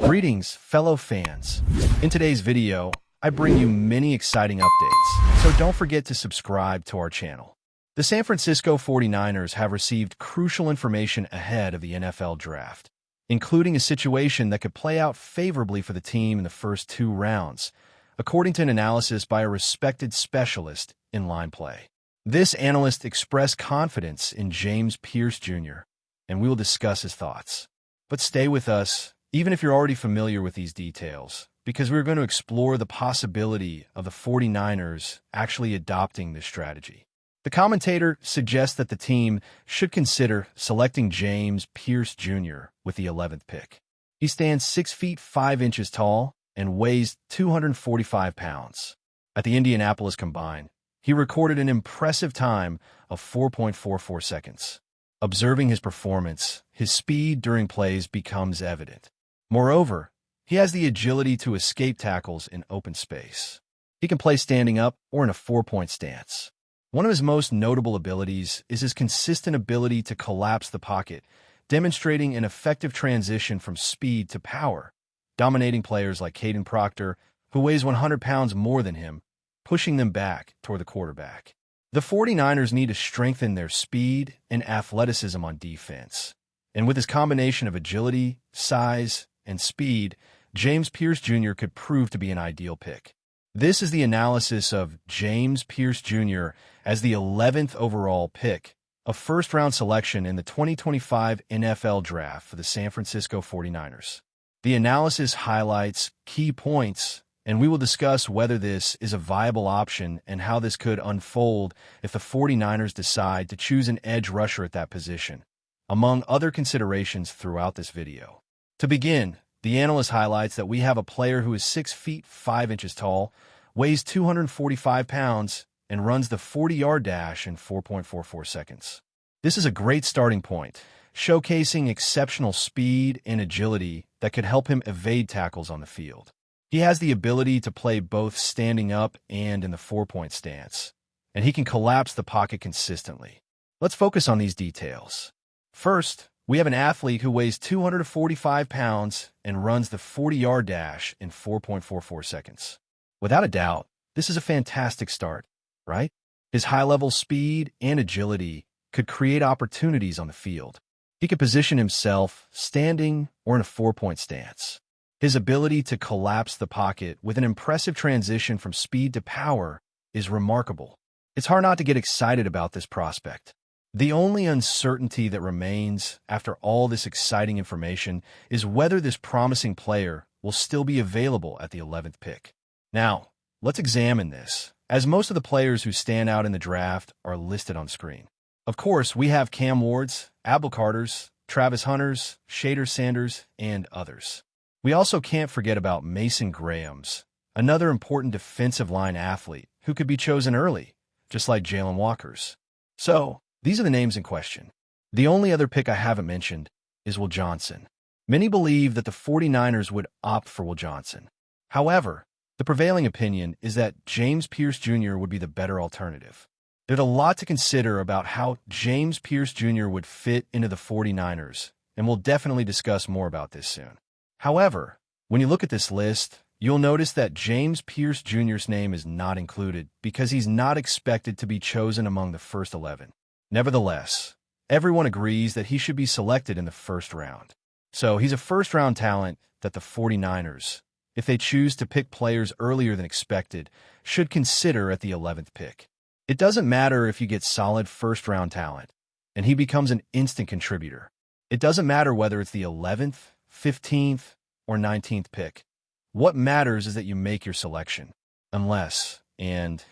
Greetings, fellow fans. In today's video, I bring you many exciting updates, so don't forget to subscribe to our channel. The San Francisco 49ers have received crucial information ahead of the NFL Draft, including a situation that could play out favorably for the team in the first 2 rounds, according to an analysis by a respected specialist in line play. This analyst expressed confidence in James Pierce Jr., and we will discuss his thoughts. But stay with us, even if you're already familiar with these details, because we're going to explore the possibility of the 49ers actually adopting this strategy. The commentator suggests that the team should consider selecting James Pierce Jr. with the 11th pick. He stands 6 feet 5 inches tall and weighs 245 pounds. At the Indianapolis Combine, he recorded an impressive time of 4.44 seconds. Observing his performance, his speed during plays becomes evident. Moreover, he has the agility to escape tackles in open space. He can play standing up or in a 4-point stance. One of his most notable abilities is his consistent ability to collapse the pocket, demonstrating an effective transition from speed to power, dominating players like Caden Proctor, who weighs 100 pounds more than him, pushing them back toward the quarterback. The 49ers need to strengthen their speed and athleticism on defense. And with his combination of agility, size, and speed, James Pierce Jr. could prove to be an ideal pick. This is the analysis of James Pierce Jr. as the 11th overall pick, a first-round selection in the 2025 NFL Draft for the San Francisco 49ers. The analysis highlights key points, and we will discuss whether this is a viable option and how this could unfold if the 49ers decide to choose an edge rusher at that position, among other considerations throughout this video. To begin, the analyst highlights that we have a player who is 6 feet 5 inches tall, weighs 245 pounds, and runs the 40-yard dash in 4.44 seconds. This is a great starting point, showcasing exceptional speed and agility that could help him evade tackles on the field. He has the ability to play both standing up and in the 4-point stance, and he can collapse the pocket consistently. Let's focus on these details. First, we have an athlete who weighs 245 pounds and runs the 40-yard dash in 4.44 seconds. Without a doubt, this is a fantastic start, right? His high-level speed and agility could create opportunities on the field. He could position himself standing or in a 4-point stance. His ability to collapse the pocket with an impressive transition from speed to power is remarkable. It's hard not to get excited about this prospect. The only uncertainty that remains after all this exciting information is whether this promising player will still be available at the 11th pick. Now, let's examine this, as most of the players who stand out in the draft are listed on screen. Of course, we have Cam Wards, Abel Carters, Travis Hunters, Shader Sanders, and others. We also can't forget about Mason Grahams, another important defensive line athlete who could be chosen early, just like Jalen Walker's. So, these are the names in question. The only other pick I haven't mentioned is Will Johnson. Many believe that the 49ers would opt for Will Johnson. However, the prevailing opinion is that James Pierce Jr. would be the better alternative. There's a lot to consider about how James Pierce Jr. would fit into the 49ers, and we'll definitely discuss more about this soon. However, when you look at this list, you'll notice that James Pierce Jr.'s name is not included because he's not expected to be chosen among the first 11. Nevertheless, everyone agrees that he should be selected in the first round. So he's a first-round talent that the 49ers, if they choose to pick players earlier than expected, should consider at the 11th pick. It doesn't matter if you get solid first-round talent, and he becomes an instant contributor. It doesn't matter whether it's the 11th, 15th, or 19th pick. What matters is that you make your selection. Unless, and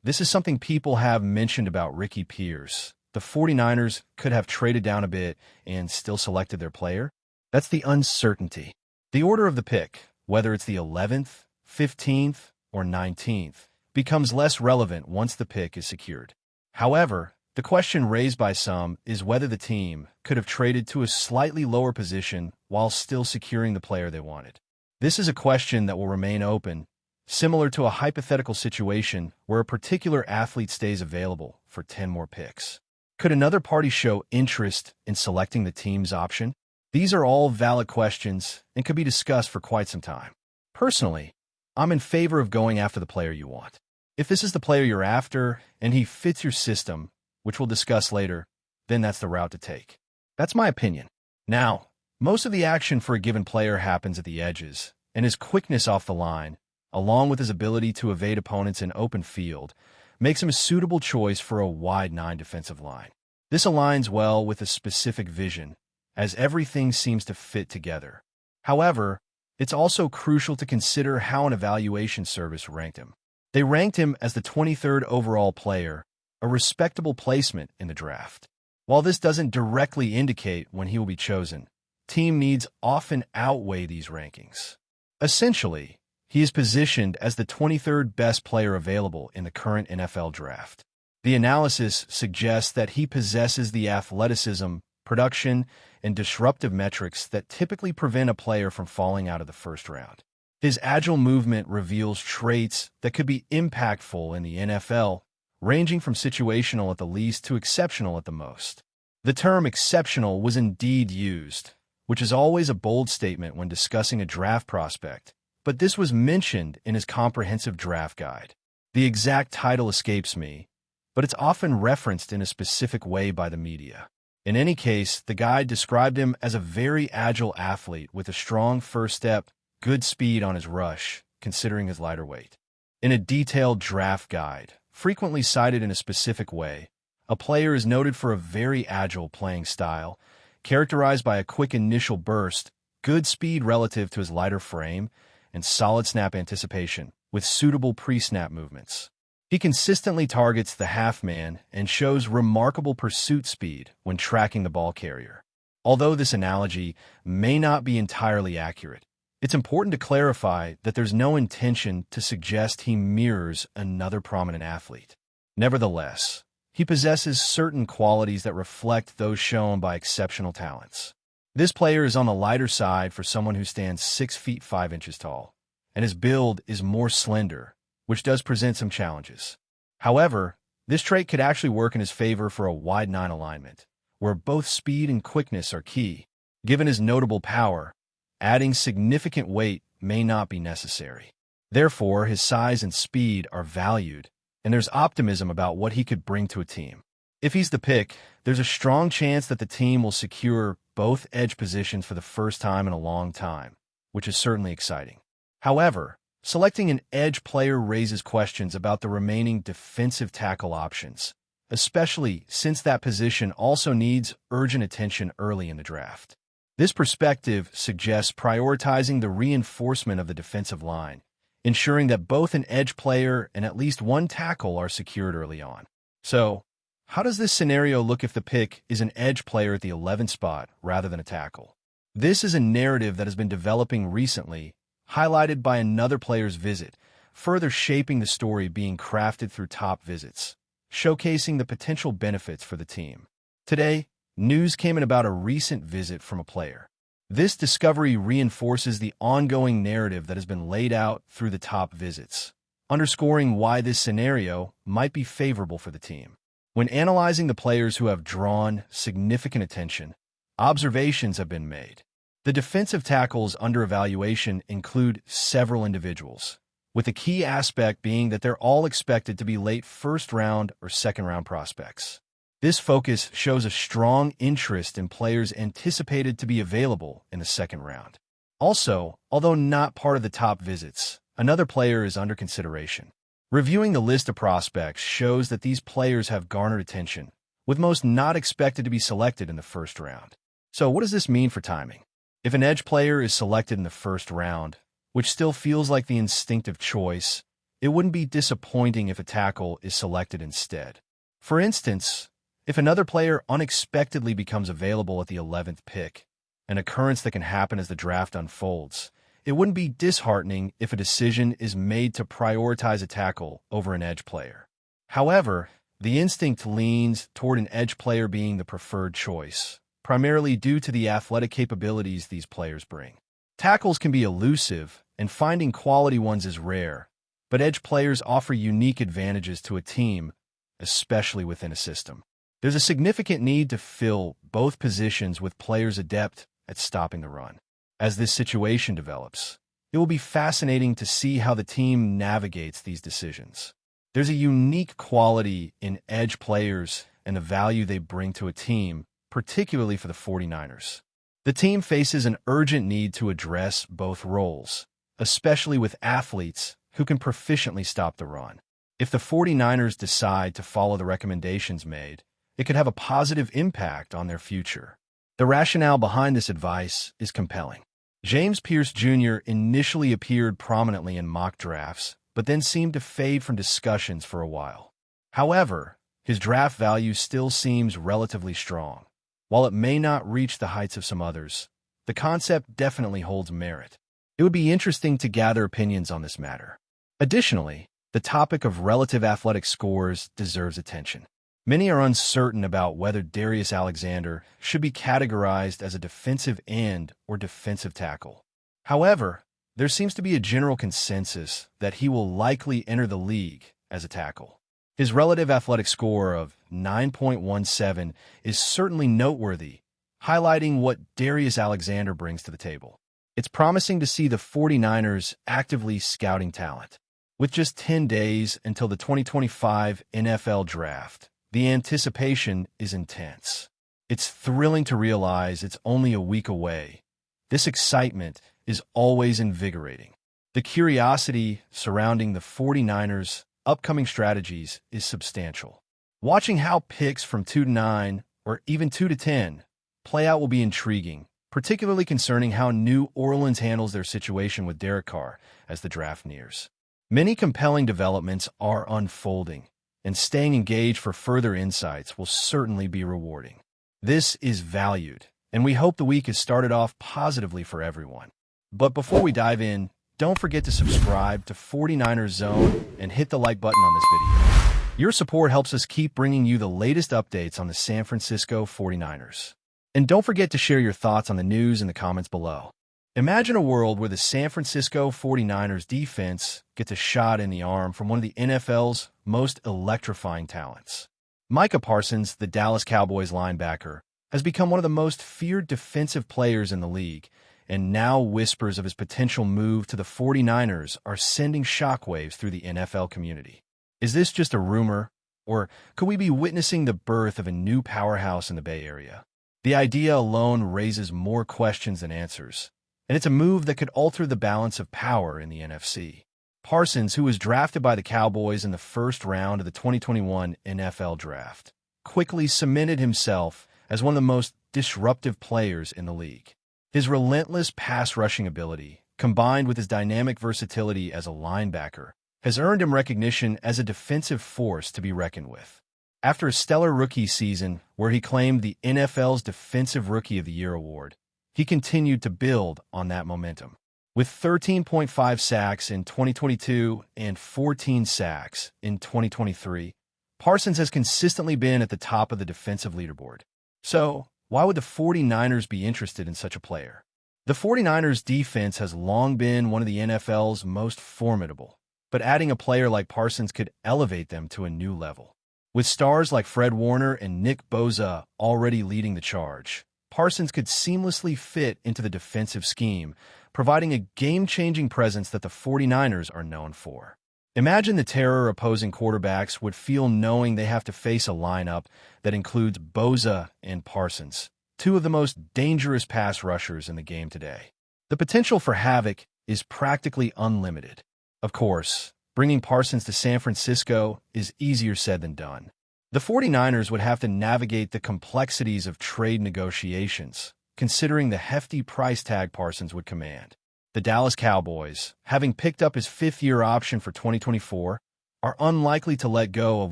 this is something people have mentioned about Ricky Pierce, the 49ers could have traded down a bit and still selected their player. That's the uncertainty. The order of the pick, whether it's the 11th, 15th, or 19th, becomes less relevant once the pick is secured. However, the question raised by some is whether the team could have traded to a slightly lower position while still securing the player they wanted. This is a question that will remain open, similar to a hypothetical situation where a particular athlete stays available for 10 more picks. Could another party show interest in selecting the team's option? These are all valid questions and could be discussed for quite some time. Personally, I'm in favor of going after the player you want. If this is the player you're after and he fits your system, which we'll discuss later, then that's the route to take. That's my opinion. Now, most of the action for a given player happens at the edges, and his quickness off the line, along with his ability to evade opponents in open field, makes him a suitable choice for a wide 9 defensive line. This aligns well with a specific vision, as everything seems to fit together. However, it's also crucial to consider how an evaluation service ranked him. They ranked him as the 23rd overall player, a respectable placement in the draft. While this doesn't directly indicate when he will be chosen, team needs often outweigh these rankings. Essentially, he is positioned as the 23rd best player available in the current NFL draft. The analysis suggests that he possesses the athleticism, production, and disruptive metrics that typically prevent a player from falling out of the first round. His agile movement reveals traits that could be impactful in the NFL, ranging from situational at the least to exceptional at the most. The term exceptional was indeed used, which is always a bold statement when discussing a draft prospect, but this was mentioned in his comprehensive draft guide. The exact title escapes me, but it's often referenced in a specific way by the media. In any case, the guide described him as a very agile athlete with a strong first step, good speed on his rush, considering his lighter weight. In a detailed draft guide, frequently cited in a specific way, a player is noted for a very agile playing style, characterized by a quick initial burst, good speed relative to his lighter frame, and solid snap anticipation, with suitable pre-snap movements. He consistently targets the half-man and shows remarkable pursuit speed when tracking the ball carrier. Although this analogy may not be entirely accurate, it's important to clarify that there's no intention to suggest he mirrors another prominent athlete. Nevertheless, he possesses certain qualities that reflect those shown by exceptional talents. This player is on the lighter side for someone who stands 6 feet 5 inches tall, and his build is more slender, which does present some challenges. However, this trait could actually work in his favor for a wide 9 alignment, where both speed and quickness are key. Given his notable power, adding significant weight may not be necessary. Therefore, his size and speed are valued, and there's optimism about what he could bring to a team. If he's the pick, there's a strong chance that the team will secure both edge positions for the first time in a long time, which is certainly exciting. However, selecting an edge player raises questions about the remaining defensive tackle options, especially since that position also needs urgent attention early in the draft. This perspective suggests prioritizing the reinforcement of the defensive line, ensuring that both an edge player and at least one tackle are secured early on. So, how does this scenario look if the pick is an edge player at the 11th spot rather than a tackle? This is a narrative that has been developing recently, highlighted by another player's visit, further shaping the story being crafted through top visits, showcasing the potential benefits for the team. Today, news came in about a recent visit from a player. This discovery reinforces the ongoing narrative that has been laid out through the top visits, underscoring why this scenario might be favorable for the team. When analyzing the players who have drawn significant attention, observations have been made. The defensive tackles under evaluation include several individuals, with the key aspect being that they're all expected to be late first-round or second-round prospects. This focus shows a strong interest in players anticipated to be available in the second round. Also, although not part of the top visits, another player is under consideration. Reviewing the list of prospects shows that these players have garnered attention, with most not expected to be selected in the first round. So what does this mean for timing? If an edge player is selected in the first round, which still feels like the instinctive choice, it wouldn't be disappointing if a tackle is selected instead. For instance, if another player unexpectedly becomes available at the 11th pick, an occurrence that can happen as the draft unfolds, it wouldn't be disheartening if a decision is made to prioritize a tackle over an edge player. However, the instinct leans toward an edge player being the preferred choice, primarily due to the athletic capabilities these players bring. Tackles can be elusive, and finding quality ones is rare, but edge players offer unique advantages to a team, especially within a system. There's a significant need to fill both positions with players adept at stopping the run. As this situation develops, it will be fascinating to see how the team navigates these decisions. There's a unique quality in edge players and the value they bring to a team, particularly for the 49ers. The team faces an urgent need to address both roles, especially with athletes who can proficiently stop the run. If the 49ers decide to follow the recommendations made, it could have a positive impact on their future. The rationale behind this advice is compelling. James Pierce Jr. initially appeared prominently in mock drafts, but then seemed to fade from discussions for a while. However, his draft value still seems relatively strong. While it may not reach the heights of some others, the concept definitely holds merit. It would be interesting to gather opinions on this matter. Additionally, the topic of relative athletic scores deserves attention. Many are uncertain about whether Darius Alexander should be categorized as a defensive end or defensive tackle. However, there seems to be a general consensus that he will likely enter the league as a tackle. His relative athletic score of 9.17 is certainly noteworthy, highlighting what Darius Alexander brings to the table. It's promising to see the 49ers actively scouting talent. With just 10 days until the 2025 NFL Draft, the anticipation is intense. It's thrilling to realize it's only a week away. This excitement is always invigorating. The curiosity surrounding the 49ers' upcoming strategies is substantial. Watching how picks from 2 to 9 or even 2 to 10 play out will be intriguing, particularly concerning how New Orleans handles their situation with Derek Carr as the draft nears. Many compelling developments are unfolding, and staying engaged for further insights will certainly be rewarding. This is valued, and we hope the week has started off positively for everyone. But before we dive in, don't forget to subscribe to 49ers Zone and hit the like button on this video. Your support helps us keep bringing you the latest updates on the San Francisco 49ers. And don't forget to share your thoughts on the news in the comments below. Imagine a world where the San Francisco 49ers defense gets a shot in the arm from one of the NFL's most electrifying talents. Micah Parsons, the Dallas Cowboys linebacker, has become one of the most feared defensive players in the league, and now whispers of his potential move to the 49ers are sending shockwaves through the NFL community. Is this just a rumor, or could we be witnessing the birth of a new powerhouse in the Bay Area? The idea alone raises more questions than answers, and it's a move that could alter the balance of power in the NFC. Parsons, who was drafted by the Cowboys in the first round of the 2021 NFL Draft, quickly cemented himself as one of the most disruptive players in the league. His relentless pass-rushing ability, combined with his dynamic versatility as a linebacker, has earned him recognition as a defensive force to be reckoned with. After a stellar rookie season where he claimed the NFL's Defensive Rookie of the Year award, he continued to build on that momentum. With 13.5 sacks in 2022 and 14 sacks in 2023, Parsons has consistently been at the top of the defensive leaderboard. So, why would the 49ers be interested in such a player? The 49ers defense has long been one of the NFL's most formidable, but adding a player like Parsons could elevate them to a new level. With stars like Fred Warner and Nick Bosa already leading the charge, Parsons could seamlessly fit into the defensive scheme, providing a game-changing presence that the 49ers are known for. Imagine the terror opposing quarterbacks would feel knowing they have to face a lineup that includes Bosa and Parsons, two of the most dangerous pass rushers in the game today. The potential for havoc is practically unlimited. Of course, bringing Parsons to San Francisco is easier said than done. The 49ers would have to navigate the complexities of trade negotiations, considering the hefty price tag Parsons would command. The Dallas Cowboys, having picked up his fifth-year option for 2024, are unlikely to let go of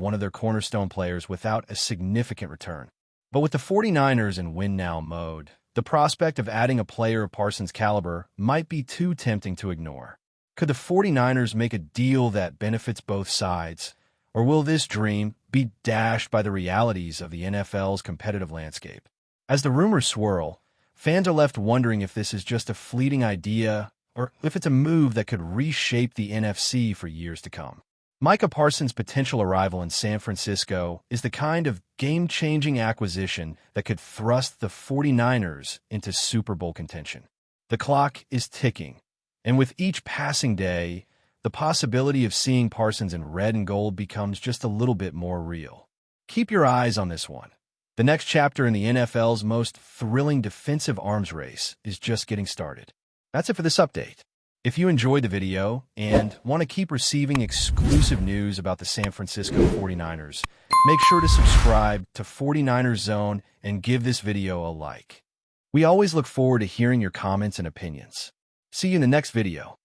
one of their cornerstone players without a significant return. But with the 49ers in win-now mode, the prospect of adding a player of Parsons' caliber might be too tempting to ignore. Could the 49ers make a deal that benefits both sides, or will this dream be dashed by the realities of the NFL's competitive landscape? As the rumors swirl, fans are left wondering if this is just a fleeting idea or if it's a move that could reshape the NFC for years to come. Micah Parsons' potential arrival in San Francisco is the kind of game-changing acquisition that could thrust the 49ers into Super Bowl contention. The clock is ticking, and with each passing day, the possibility of seeing Parsons in red and gold becomes just a little bit more real. Keep your eyes on this one. The next chapter in the NFL's most thrilling defensive arms race is just getting started. That's it for this update. If you enjoyed the video and want to keep receiving exclusive news about the San Francisco 49ers, make sure to subscribe to 49ers Zone and give this video a like. We always look forward to hearing your comments and opinions. See you in the next video.